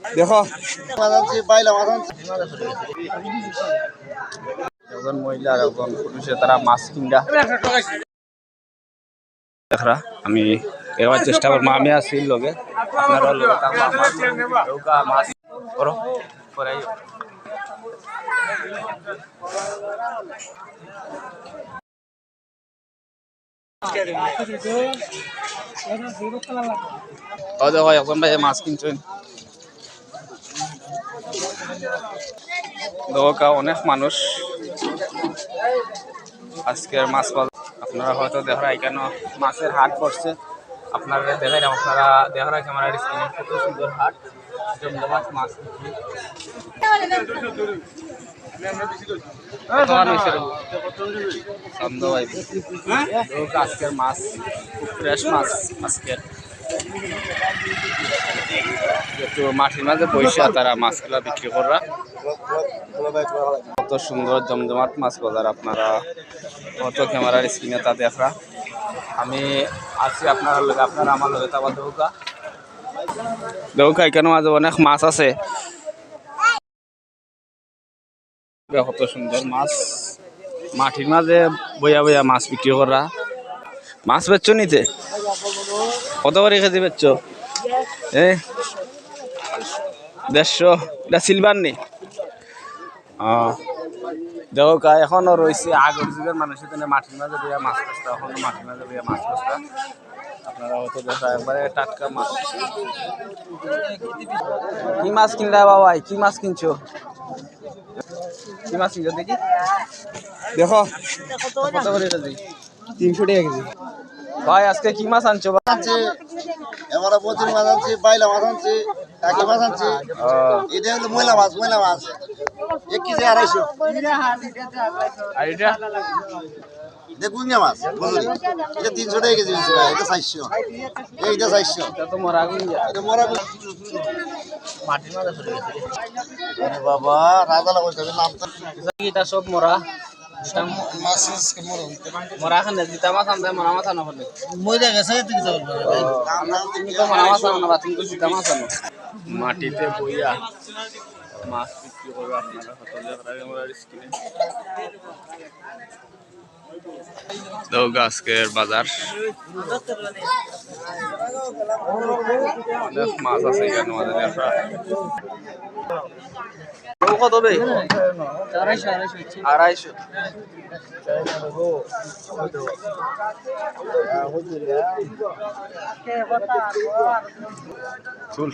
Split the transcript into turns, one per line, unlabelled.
দেখো
একজন মহিলা আর একজন পুরুষে তারা মাছ কিনরা দেখরা আমি এবার চেষ্টা করবো আমি আছি লগে আপনারা লগে থাকবো আমার নৌকা মাছ করো করাই দেখো এখন ভাই মাছ কিনছেন নৌকা অনেক মানুষ আজকের মাছ বাজার আপনারা হয়তো দেখা এখানে মাছের হাট করছে আপনারা দেখাই আপনারা দেখা ক্যামেরার স্ক্রিনে কত সুন্দর হাট জমজমাট মাছ আজকের মাছ ফ্রেশ মাছ আজকের একটু মাটির মাঝে পয়সা তারা মাছগুলা বিক্রি করা কত সুন্দর জমজমাট মাছ বাজার আপনারা কত ক্যামেরার স্ক্রিনে তা দেখা আমি আছি আপনার লগে আপনারা আমার লগে তারপর দৌকা এখানে মাঝে অনেক মাছ আছে কত সুন্দর মাছ মাটির মাঝে বইয়া বইয়া মাছ বিক্রি করা মাছ বেচছো নিতে কত করে কেজি বেচছো 150 এটা সিলভার নি দেখো এখনো রয়েছে আগের যুগের মানুষের জন্য মাটির মাঝে বইয়া মাছ বেচতা এখনো মাটির মাঝে বইয়া মাছ বেচতা আপনারা হয়তো দেখা একবারে টাটকা মাছ কি মাছ কিনলা বাবা কি মাছ কিনছো কি মাছ কিনছো দেখি
দেখো
কত করে কেজি
300 টাকা কেজি
ভাই আজকে কি মাছ আনছো
আমরা প্রচুর মাছ আনছি বাইলা মাছ আনছি টাকি মাছ আনছি এটা হলো ময়লা মাছ 1 কেজি 250
আর এটা
দেখুন মাছ বুঝলি এটা 300 টাকা কেজি হয়েছে এটা 400 এইটা 400
এটা তো মরা গুঞ্জা
এটা মরা
মাটির মাঝে পড়ে গেছে
আরে বাবা রাজা লাগো নাম তো
এটা সব মরা
মাছ
মরা খান জিতা মাছ আনতে মরা মাছ আনো বলে
মইরা গেছে তুই তো
তুমি তো মরা মাছ আনো না তুমি তো জিতা মাছ আনো মাটিতে বইয়া মাছ বিক্রি করবে আপনারা হয়তো ক্যামেরার স্ক্রিনে দৌগা আজকের বাজার অনেক মাছ আছে এখানে আমাদের কত হবে 250 চুল